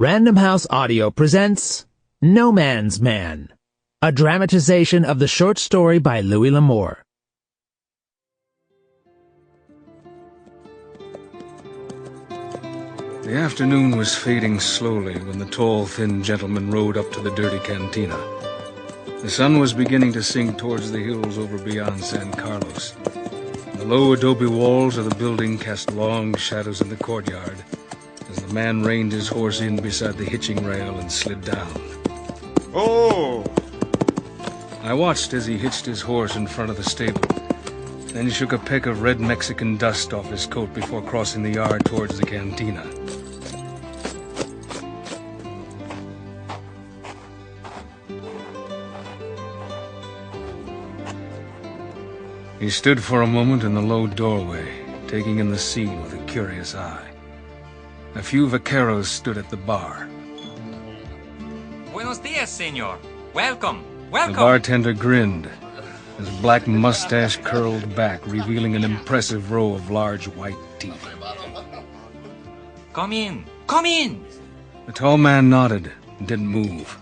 Random House Audio presents No Man's Man, a dramatization of the short story by Louis L'Amour. The afternoon was fading slowly when the tall, thin gentleman rode up to the dirty cantina. The sun was beginning to sink towards the hills over beyond San Carlos. The low adobe walls of the building cast long shadows in the courtyard as the man reined his horse in beside the hitching rail and slid down. Oh! I watched as he hitched his horse in front of the stable. Then he shook a peck of red Mexican dust off his coat before crossing the yard towards the cantina. He stood for a moment in the low doorway, taking in the scene with a curious eye. A few vaqueros stood at the bar. Buenos dias, senor. Welcome, welcome. The bartender grinned, his black mustache curled back, revealing an impressive row of large white teeth. Come in, come in. The tall man nodded and didn't move.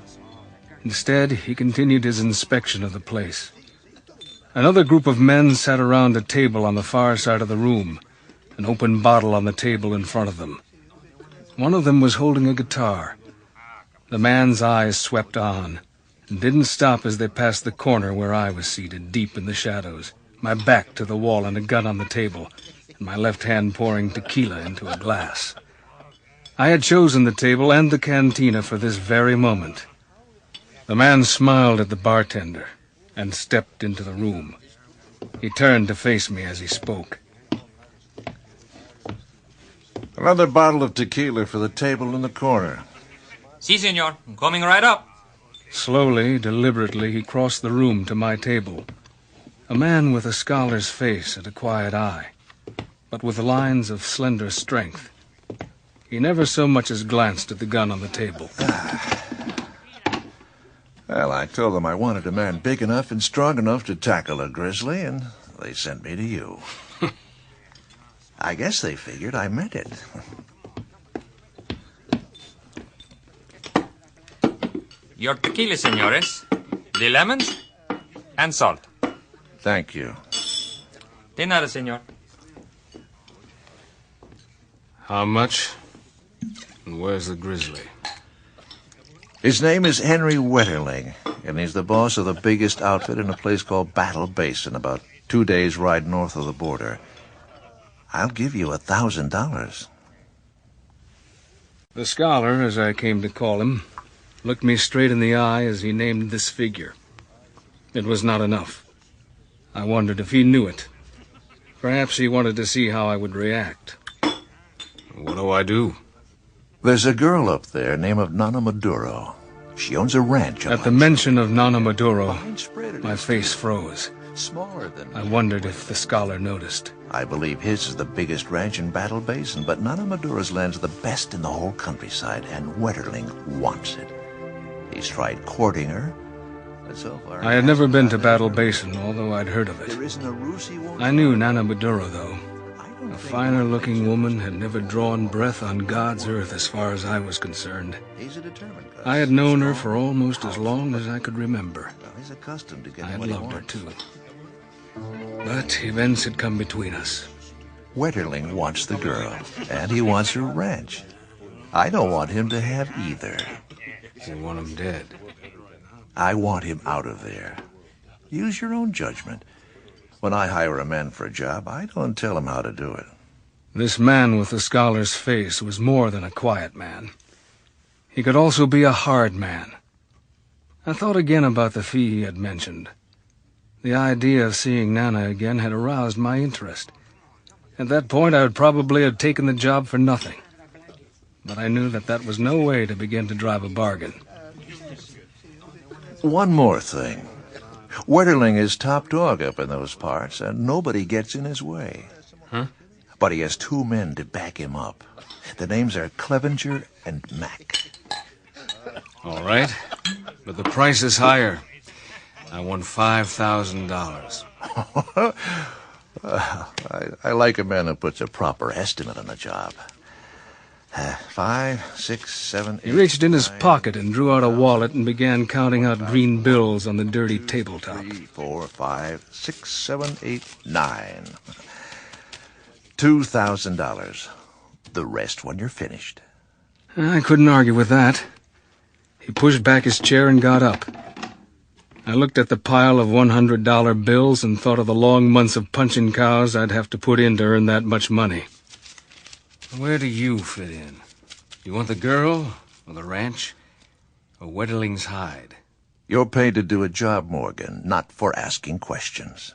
Instead, he continued his inspection of the place. Another group of men sat around a table on the far side of the room, an open bottle on the table in front of them. One of them was holding a guitar. The man's eyes swept on and didn't stop as they passed the corner where I was seated, deep in the shadows, my back to the wall and a gun on the table, and my left hand pouring tequila into a glass. I had chosen the table and the cantina for this very moment. The man smiled at the bartender and stepped into the room. He turned to face me as he spoke. Another bottle of tequila for the table in the corner. Si, senor. I'm coming right up. Slowly, deliberately, he crossed the room to my table. A man with a scholar's face and a quiet eye, but with lines of slender strength. He never so much as glanced at the gun on the table. Well, I told them I wanted a man big enough and strong enough to tackle a grizzly, and they sent me to you. I guess they figured I meant it. Your tequila, senores. The lemons and salt. Thank you. De nada, senor. How much? And where's the grizzly? His name is Henry Wetterling, and he's the boss of the biggest outfit in a place called Battle Basin, about 2 days' ride north of the border. I'll give you $1,000. The scholar, as I came to call him, looked me straight in the eye as he named this figure. It was not enough. I wondered if he knew it. Perhaps he wanted to see how I would react. What do I do? There's a girl up there named Nana Maduro. She owns a ranch. At the mention of Nana Maduro, my face froze. Smaller than I wondered if the scholar noticed. I believe his is the biggest ranch in Battle Basin, but Nana Maduro's land's the best in the whole countryside, and Wetterling wants it. He's tried courting her, but so far... I had never been to Battle Basin, although I'd heard of it. There isn't a ruse he won't... I knew Nana Maduro, though. A finer-looking woman had never drawn breath on God's earth as far as I was concerned. He's a determined cuss. I had known her for almost as long as I could remember. Well, he's accustomed to I getting had what he loved her, wants. too. But events had come between us. Wetterling wants the girl, and he wants her ranch. I don't want him to have either. You want him dead. I want him out of there. Use your own judgment. When I hire a man for a job, I don't tell him how to do it. This man with the scholar's face was more than a quiet man. He could also be a hard man. I thought again about the fee he had mentioned. The idea of seeing Nana again had aroused my interest. At that point, I would probably have taken the job for nothing. But I knew that that was no way to begin to drive a bargain. One more thing. Wetterling is top dog up in those parts, and nobody gets in his way. Huh? But he has 2 men to back him up. The names are Clevenger and Mack. All right, but the price is higher. I want $5,000. I like a man who puts a proper estimate on a job. 5, 6, 7, 8. He reached in his 9, pocket and drew out a wallet and began counting out green bills on the dirty tabletop. 3, 4, 5, 6, 7, 8, 9. $2,000. The rest when you're finished. I couldn't argue with that. He pushed back his chair and got up. I looked at the pile of $100 bills and thought of the long months of punching cows I'd have to put in to earn that much money. Where do you fit in? You want the girl, or the ranch, or Wetterling's hide? You're paid to do a job, Morgan, not for asking questions.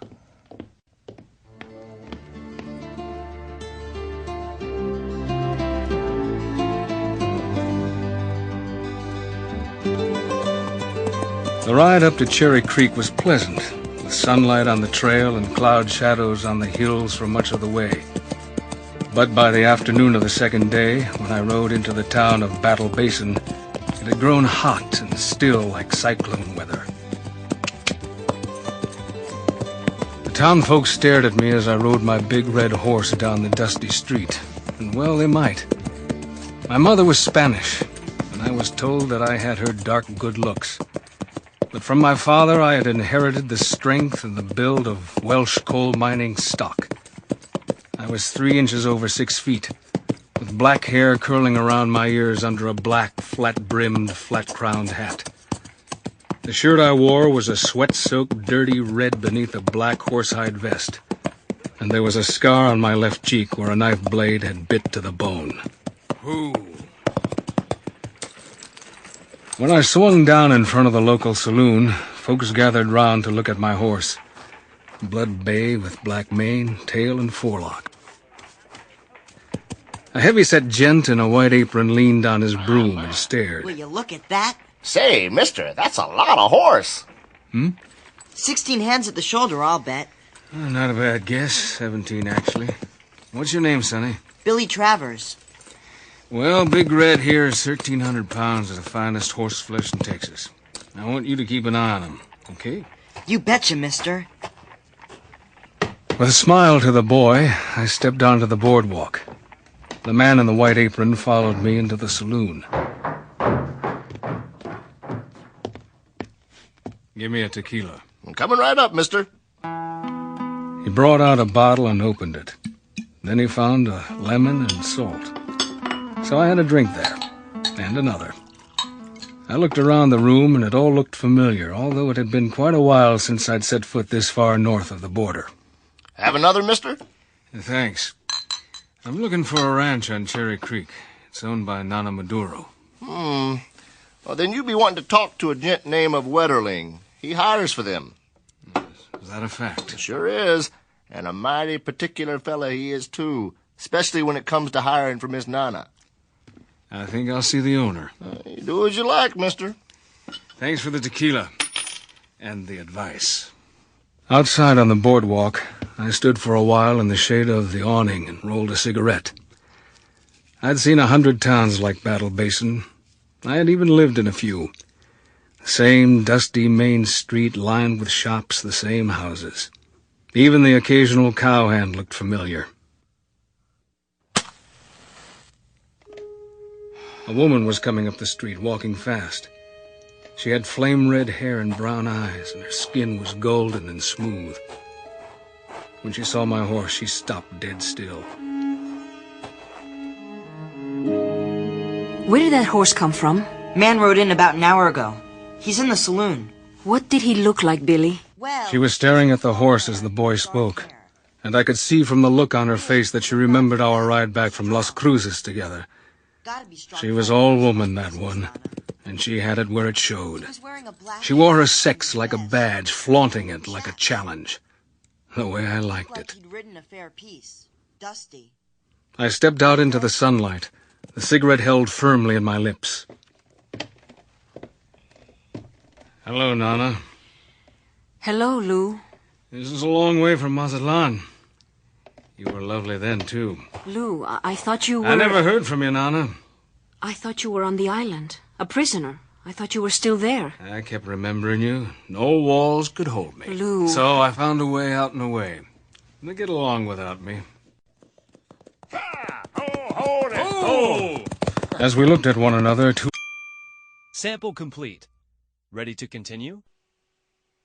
The ride up to Cherry Creek was pleasant, with sunlight on the trail and cloud shadows on the hills for much of the way. But by the afternoon of the second day, when I rode into the town of Battle Basin, it had grown hot and still like cyclone weather. The town folks stared at me as I rode my big red horse down the dusty street, and well, they might. My mother was Spanish, and I was told that I had her dark good looks. But from my father I had inherited the strength and the build of Welsh coal mining stock. I was 3 inches over 6 feet, with black hair curling around my ears under a black, flat-brimmed, flat-crowned hat. The shirt I wore was a sweat-soaked, dirty red beneath a black horsehide vest, and there was a scar on my left cheek where a knife blade had bit to the bone. Ooh. When I swung down in front of the local saloon, folks gathered round to look at my horse. Blood bay with black mane, tail, and forelock. A heavy-set gent in a white apron leaned on his broom and stared. Will you look at that? Say, mister, that's a lot of horse. 16 hands at the shoulder, I'll bet. Not a bad guess. 17, actually. What's your name, Sonny? Billy Travers. Well, Big Red here is 1,300 pounds of the finest horse flesh in Texas. I want you to keep an eye on him, okay? You betcha, mister. With a smile to the boy, I stepped onto the boardwalk. The man in the white apron followed me into the saloon. Give me a tequila. I'm coming right up, mister. He brought out a bottle and opened it. Then he found a lemon and salt. So I had a drink there, and another. I looked around the room, and it all looked familiar, although it had been quite a while since I'd set foot this far north of the border. Have another, mister? Thanks. I'm looking for a ranch on Cherry Creek. It's owned by Nana Maduro. Well, then you be wanting to talk to a gent named of Wetterling. He hires for them. Is that a fact? Sure is. And a mighty particular fella he is, too. Especially when it comes to hiring for Miss Nana. I think I'll see the owner. You do as you like, mister. Thanks for the tequila and the advice. Outside on the boardwalk, I stood for a while in the shade of the awning and rolled a cigarette. I'd seen 100 towns like Battle Basin. I had even lived in a few. The same dusty main street lined with shops, the same houses. Even the occasional cowhand looked familiar. A woman was coming up the street, walking fast. She had flame-red hair and brown eyes, and her skin was golden and smooth. When she saw my horse, she stopped dead still. Where did that horse come from? Man rode in about an hour ago. He's in the saloon. What did he look like, Billy? Well, She was staring at the horse as the boy spoke, and I could see from the look on her face that she remembered our ride back from Las Cruces together. She was all woman, that one, and she had it where it showed. She wore her sex like a badge, flaunting it like a challenge. The way I liked it. He'd ridden a fair piece. Dusty. I stepped out into the sunlight, the cigarette held firmly in my lips. Hello, Nana. Hello, Lou. This is a long way from Mazatlan. You were lovely then, too. Lou, I thought you were... I never heard from you, Nana. I thought you were on the island. A prisoner. I thought you were still there. I kept remembering you. No walls could hold me. Lou... So I found a way out and away. They get along without me. Oh, hold it. Oh! As we looked at one another, two Sample complete. Ready to continue?